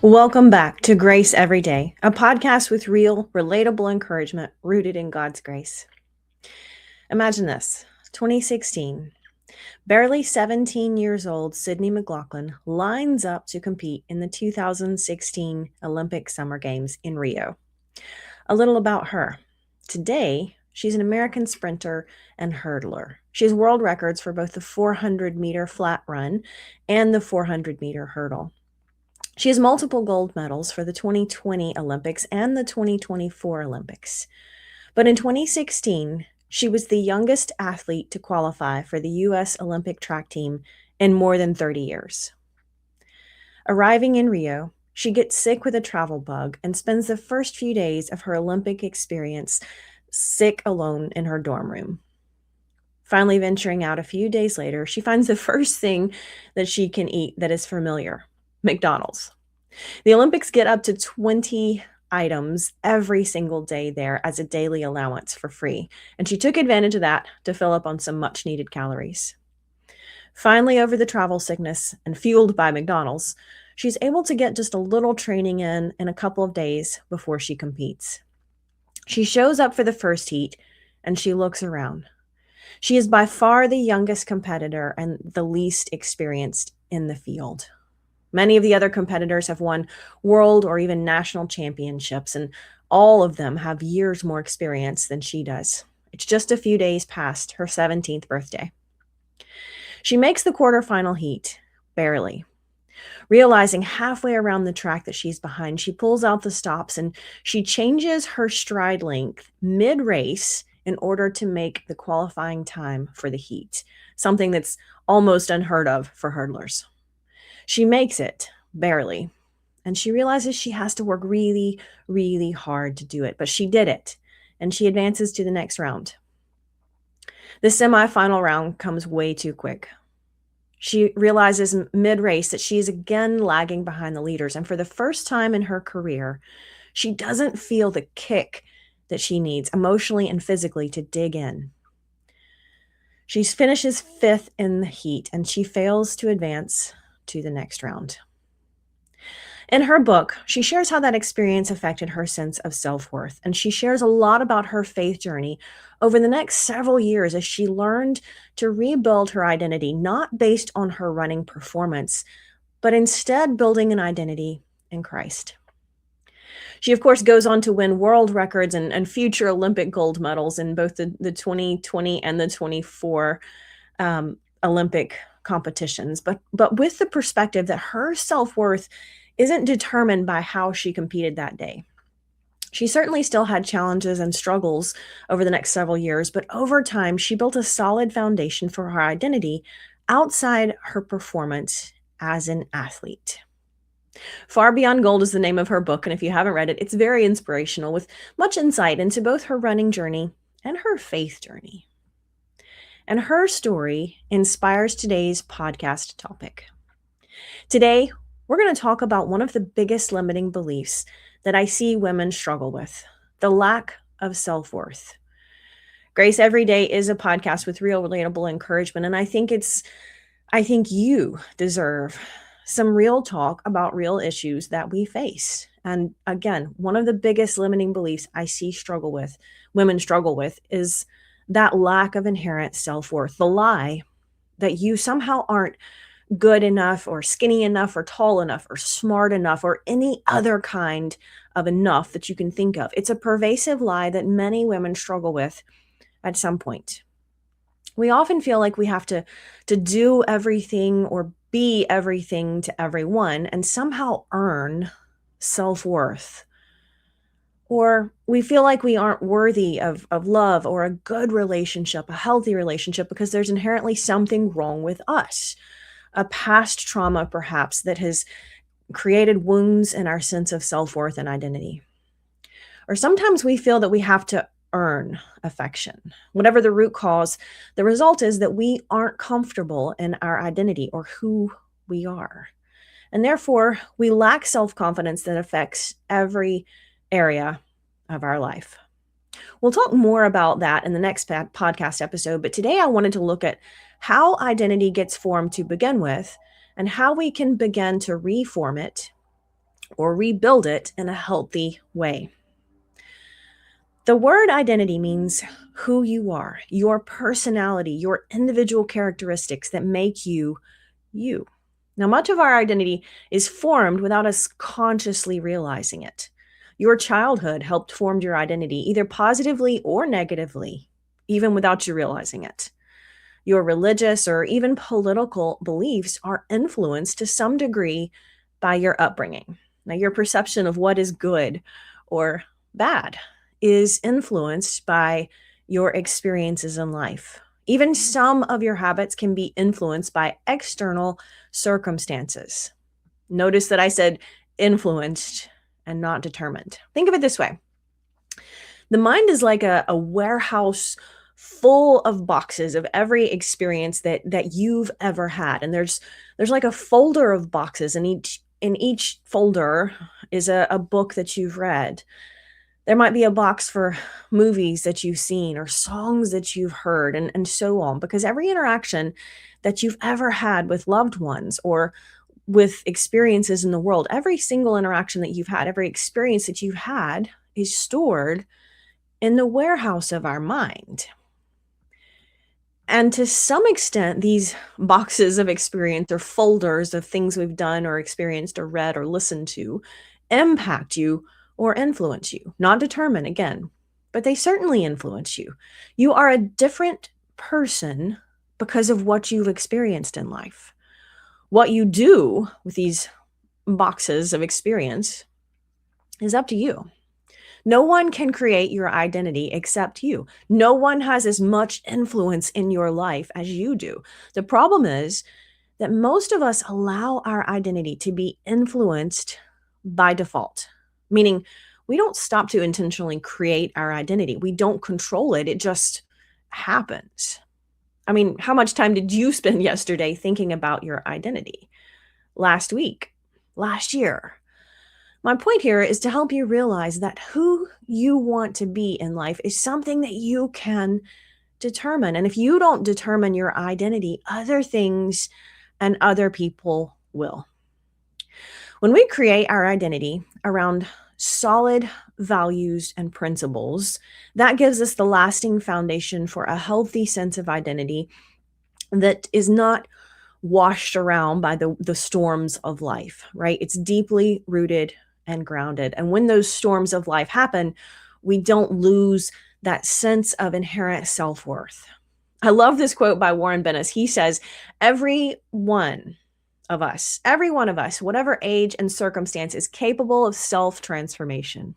Welcome back to Grace Every Day, a podcast with real, relatable encouragement rooted in God's grace. Imagine this 2016. Barely 17 years old, Sydney McLaughlin lines up to compete in the 2016 Olympic Summer Games in Rio. A little about her. Today, she's an American sprinter and hurdler. She has world records for both the 400-meter flat run and the 400-meter hurdle. She has multiple gold medals for the 2020 Olympics and the 2024 Olympics. But in 2016, she was the youngest athlete to qualify for the U.S. Olympic track team in more than 30 years. Arriving in Rio, she gets sick with a travel bug and spends the first few days of her Olympic experience sick alone in her dorm room. Finally venturing out a few days later, she finds the first thing that she can eat that is familiar: McDonald's. The Olympics get up to 20 items every single day there as a daily allowance for free, and she took advantage of that to fill up on some much needed calories. Finally, over the travel sickness and fueled by McDonald's, she's able to get just a little training in a couple of days before she competes. She shows up for the first heat and she looks around. She is by far the youngest competitor and the least experienced in the field. Many of the other competitors have won world or even national championships, and all of them have years more experience than she does. It's just a few days past her 17th birthday. She makes the quarterfinal heat, barely. Realizing halfway around the track that she's behind, she pulls out the stops and she changes her stride length mid-race in order to make the qualifying time for the heat, something that's almost unheard of for hurdlers. She makes it, barely, and she realizes she has to work really, really hard to do it, but she did it, and she advances to the next round. The semifinal round comes way too quick. She realizes mid-race that she is again lagging behind the leaders, and for the first time in her career, she doesn't feel the kick that she needs emotionally and physically to dig in. She finishes 5th in the heat, and she fails to advance to the next round. In her book, she shares how that experience affected her sense of self-worth, and she shares a lot about her faith journey over the next several years as she learned to rebuild her identity, not based on her running performance, but instead building an identity in Christ. She, of course, goes on to win world records and future Olympic gold medals in both the 2020 and the 24 Olympic competitions, but with the perspective that her self-worth isn't determined by how she competed that day. She certainly still had challenges and struggles over the next several years, but over time, she built a solid foundation for her identity outside her performance as an athlete. Far Beyond Gold is the name of her book, and if you haven't read it, it's very inspirational with much insight into both her running journey and her faith journey. And her story inspires today's podcast topic. Today, we're going to talk about one of the biggest limiting beliefs that I see women struggle with: the lack of self-worth. Grace Every Day is a podcast with real, relatable encouragement, and I think you deserve some real talk about real issues that we face. And again, one of the biggest limiting beliefs I see women struggle with is that lack of inherent self-worth, the lie that you somehow aren't good enough or skinny enough or tall enough or smart enough or any other kind of enough that you can think of. It's a pervasive lie that many women struggle with at some point. We often feel like we have to do everything or be everything to everyone and somehow earn self-worth. Or we feel like we aren't worthy of love or a good relationship, a healthy relationship, because there's inherently something wrong with us. A past trauma, perhaps, that has created wounds in our sense of self-worth and identity. Or sometimes we feel that we have to earn affection. Whatever the root cause, the result is that we aren't comfortable in our identity or who we are. And therefore, we lack self-confidence that affects every area of our life. We'll talk more about that in the next podcast episode, but today I wanted to look at how identity gets formed to begin with and how we can begin to reform it or rebuild it in a healthy way. The word identity means who you are, your personality, your individual characteristics that make you you. Now, much of our identity is formed without us consciously realizing it. Your childhood helped form your identity, either positively or negatively, even without you realizing it. Your religious or even political beliefs are influenced to some degree by your upbringing. Now, your perception of what is good or bad is influenced by your experiences in life. Even some of your habits can be influenced by external circumstances. Notice that I said influenced and not determined. Think of it this way. The mind is like a warehouse full of boxes of every experience that you've ever had. And there's like a folder of boxes, and each folder is a book that you've read. There might be a box for movies that you've seen or songs that you've heard, and so on, because every interaction that you've ever had with loved ones or with experiences in the world, every single interaction that you've had, every experience that you've had is stored in the warehouse of our mind. And to some extent, these boxes of experience or folders of things we've done or experienced or read or listened to impact you or influence you. Not determine, again, but they certainly influence you. You are a different person because of what you've experienced in life. What you do with these boxes of experience is up to you. No one can create your identity except you. No one has as much influence in your life as you do. The problem is that most of us allow our identity to be influenced by default, meaning we don't stop to intentionally create our identity. We don't control it. It just happens. I mean, how much time did you spend yesterday thinking about your identity? Last week? Last year? My point here is to help you realize that who you want to be in life is something that you can determine. And if you don't determine your identity, other things and other people will. When we create our identity around solid values and principles, that gives us the lasting foundation for a healthy sense of identity that is not washed around by the storms of life, right? It's deeply rooted and grounded. And when those storms of life happen, we don't lose that sense of inherent self-worth. I love this quote by Warren Bennis. He says, every one of us, whatever age and circumstance, is capable of self-transformation.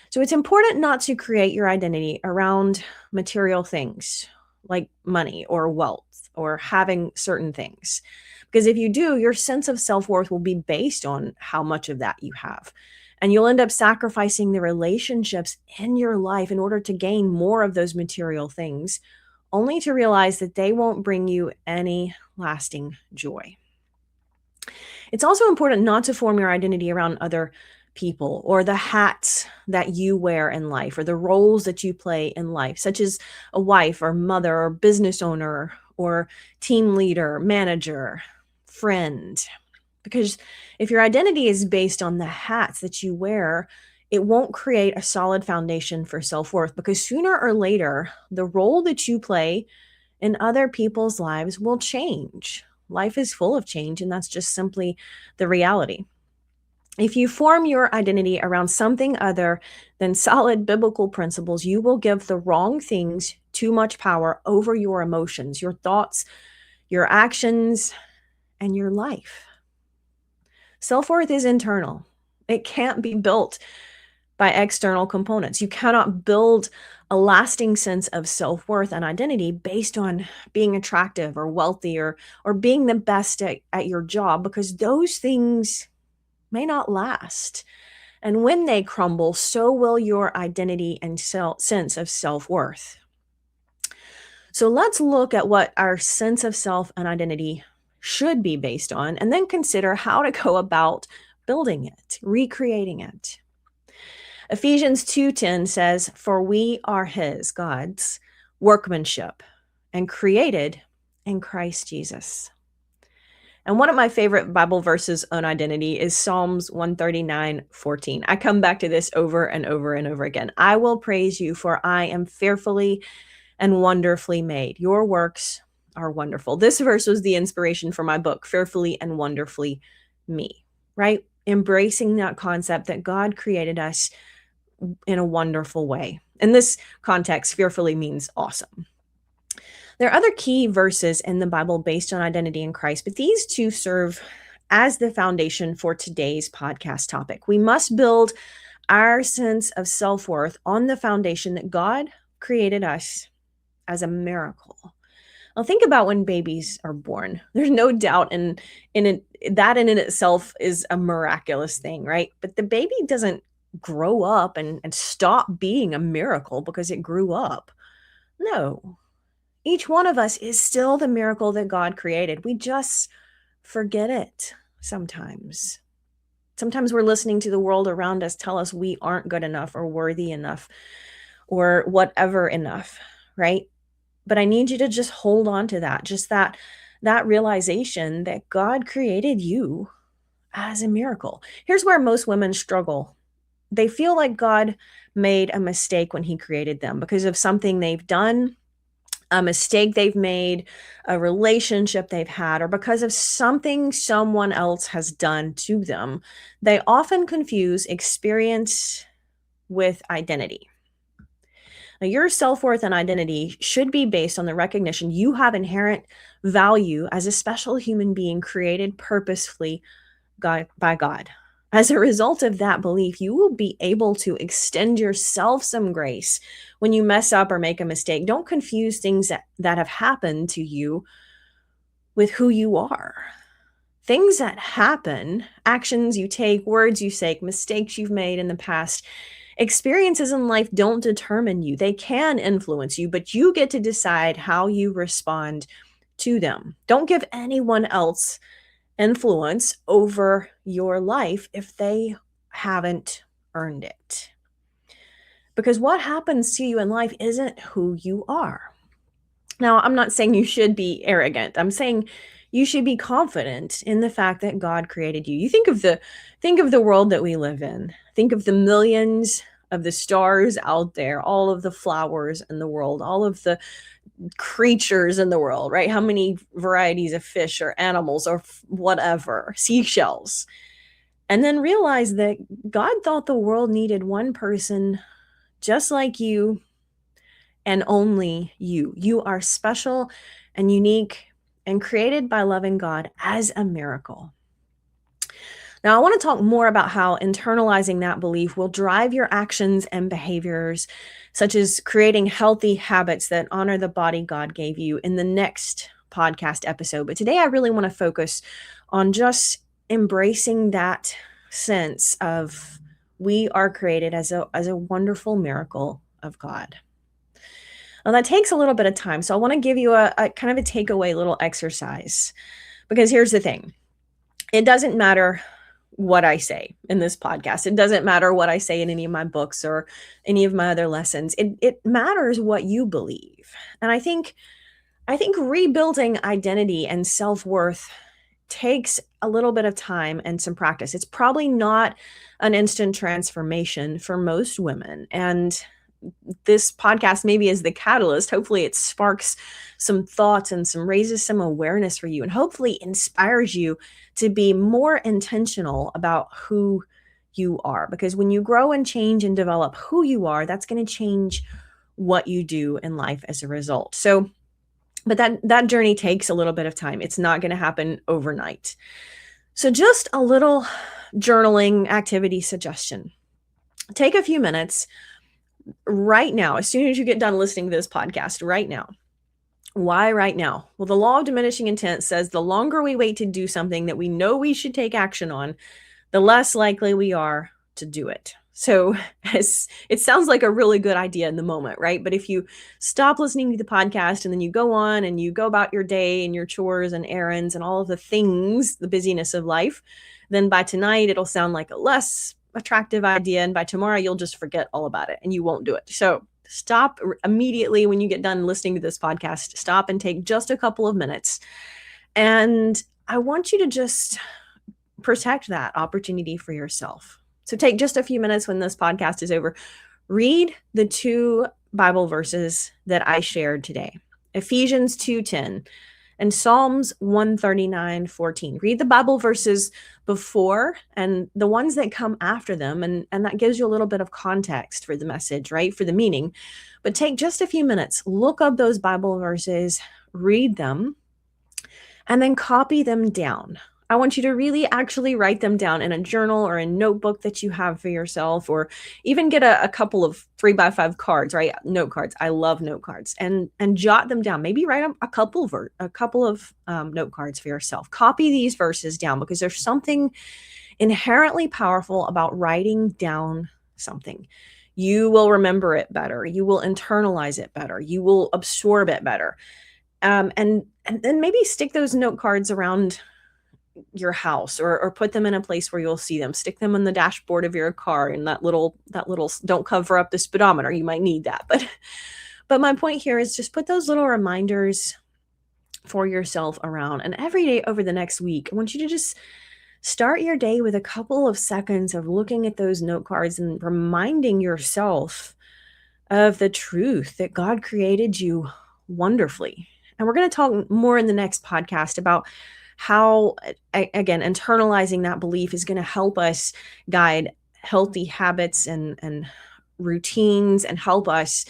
So it's important not to create your identity around material things like money or wealth or having certain things. Because if you do, your sense of self-worth will be based on how much of that you have. And you'll end up sacrificing the relationships in your life in order to gain more of those material things, only to realize that they won't bring you any lasting joy. It's also important not to form your identity around other people or the hats that you wear in life or the roles that you play in life, such as a wife or mother or business owner or team leader, manager, friend. Because if your identity is based on the hats that you wear, it won't create a solid foundation for self-worth, because sooner or later, the role that you play in other people's lives will change. Life is full of change, and that's just simply the reality. If you form your identity around something other than solid biblical principles, you will give the wrong things too much power over your emotions, your thoughts, your actions, and your life. Self-worth is internal. It can't be built by external components. You cannot build a lasting sense of self-worth and identity based on being attractive or wealthy or being the best at your job, because those things may not last. And when they crumble, so will your identity and sense of self-worth. So let's look at what our sense of self and identity should be based on, and then consider how to go about building it, recreating it. Ephesians 2:10 says, "For we are his," God's, "workmanship, and created in Christ Jesus." And one of my favorite Bible verses on identity is Psalms 139:14. I come back to this over and over and over again. I will praise you, for I am fearfully and wonderfully made. Your works are wonderful. This verse was the inspiration for my book, Fearfully and Wonderfully Me, right? Embracing that concept that God created us in a wonderful way. In this context, fearfully means awesome. There are other key verses in the Bible based on identity in Christ, but these two serve as the foundation for today's podcast topic. We must build our sense of self-worth on the foundation that God created us as a miracle. Now think about when babies are born. There's no doubt that in itself is a miraculous thing, right? But the baby doesn't grow up and stop being a miracle because it grew up. No, each one of us is still the miracle that God created. We just forget it sometimes. Sometimes we're listening to the world around us tell us we aren't good enough or worthy enough or whatever enough, right? But I need you to just hold on to that, just that realization that God created you as a miracle. Here's where most women struggle. They feel like God made a mistake when he created them because of something they've done, a mistake they've made, a relationship they've had, or because of something someone else has done to them. They often confuse experience with identity. Now, your self-worth and identity should be based on the recognition you have inherent value as a special human being created purposefully by God. As a result of that belief, you will be able to extend yourself some grace when you mess up or make a mistake. Don't confuse things that have happened to you with who you are. Things that happen, actions you take, words you say, mistakes you've made in the past, experiences in life don't determine you. They can influence you, but you get to decide how you respond to them. Don't give anyone else influence over your life if they haven't earned it. Because what happens to you in life isn't who you are. Now, I'm not saying you should be arrogant. I'm saying you should be confident in the fact that God created you. You think of the world that we live in. Think of the millions of the stars out there, all of the flowers in the world, all of the creatures in the world, right? How many varieties of fish or animals or whatever, seashells. And then realize that God thought the world needed one person just like you and only you. You are special and unique and created by loving God as a miracle. Now, I want to talk more about how internalizing that belief will drive your actions and behaviors, such as creating healthy habits that honor the body God gave you in the next podcast episode. But today I really want to focus on just embracing that sense of we are created as a wonderful miracle of God. Now, that takes a little bit of time. So I want to give you a kind of a takeaway little exercise, because here's the thing. It doesn't matter what I say in this podcast. It doesn't matter what I say in any of my books or any of my other lessons. It matters what you believe. And I think rebuilding identity and self-worth takes a little bit of time and some practice. It's probably not an instant transformation for most women. And this podcast maybe is the catalyst. Hopefully it sparks some thoughts and raises some awareness for you, and hopefully inspires you to be more intentional about who you are. Because when you grow and change and develop who you are, that's going to change what you do in life as a result. So, but that journey takes a little bit of time. It's not going to happen overnight. So just a little journaling activity suggestion. Take a few minutes right now, as soon as you get done listening to this podcast, right now. Why right now? Well, the law of diminishing intent says the longer we wait to do something that we know we should take action on, the less likely we are to do it. So it sounds like a really good idea in the moment, right? But if you stop listening to the podcast and then you go on and you go about your day and your chores and errands and all of the things, the busyness of life, then by tonight it'll sound like a less attractive idea. And by tomorrow, you'll just forget all about it and you won't do it. So stop immediately when you get done listening to this podcast. Stop and take just a couple of minutes and I want you to just protect that opportunity for yourself. So take just a few minutes when this podcast is over. Read the 2 Bible verses that I shared today. Ephesians 2:10 and Psalms 139:14. Read the Bible verses before and the ones that come after them, and that gives you a little bit of context for the message, right? For the meaning. But take just a few minutes, look up those Bible verses, read them, and then copy them down. I want you to really actually write them down in a journal or a notebook that you have for yourself, or even get a couple of 3x5 cards, right? Note cards. I love note cards, and jot them down. Maybe write a couple of note cards for yourself. Copy these verses down because there's something inherently powerful about writing down something. You will remember it better. You will internalize it better. You will absorb it better. And then maybe stick those note cards around your house, or put them in a place where you'll see them. Stick them on the dashboard of your car, and that little don't cover up the speedometer. You might need that. But my point here is just put those little reminders for yourself around. And every day over the next week, I want you to just start your day with a couple of seconds of looking at those note cards and reminding yourself of the truth that God created you wonderfully. And we're going to talk more in the next podcast about how, again, internalizing that belief is going to help us guide healthy habits and routines, and help us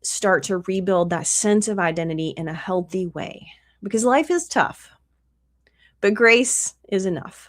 start to rebuild that sense of identity in a healthy way. Because life is tough, but grace is enough.